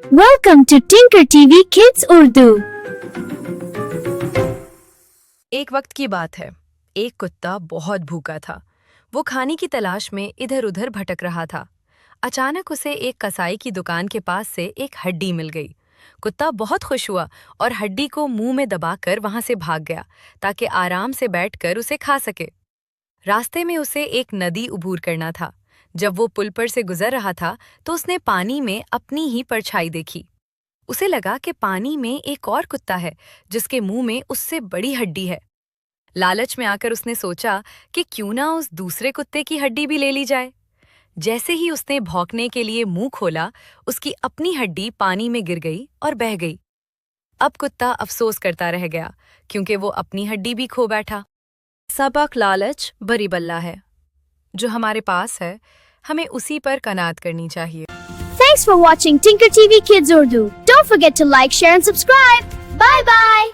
Welcome to Tinker TV Kids Urdu. एक वक्त की बात है, एक कुत्ता बहुत भूखा था। वो खाने की तलाश में इधर उधर भटक रहा था। अचानक उसे एक कसाई की दुकान के पास से एक हड्डी मिल गई। कुत्ता बहुत खुश हुआ और हड्डी को मुंह में दबाकर वहां से भाग गया ताकि आराम से बैठकर उसे खा सके। रास्ते में उसे एक नदी उबूर करना था। जब वो पुल पर से गुजर रहा था तो उसने पानी में अपनी ही परछाई देखी। उसे लगा कि पानी में एक और कुत्ता है जिसके मुंह में उससे बड़ी हड्डी है। लालच में आकर उसने सोचा कि क्यों ना उस दूसरे कुत्ते की हड्डी भी ले ली जाए। जैसे ही उसने भौंकने के लिए मुंह खोला, उसकी अपनी हड्डी पानी में गिर गई और बह गई। अब कुत्ता अफसोस करता रह गया क्योंकि वो अपनी हड्डी भी खो बैठा। सबक लालच बुरी बला है। जो हमारे पास है, हमें उसी पर कनाअत करनी चाहिए। Thanks for watching Tinker TV Kids Urdu. Don't forget to like, share and subscribe. Bye bye.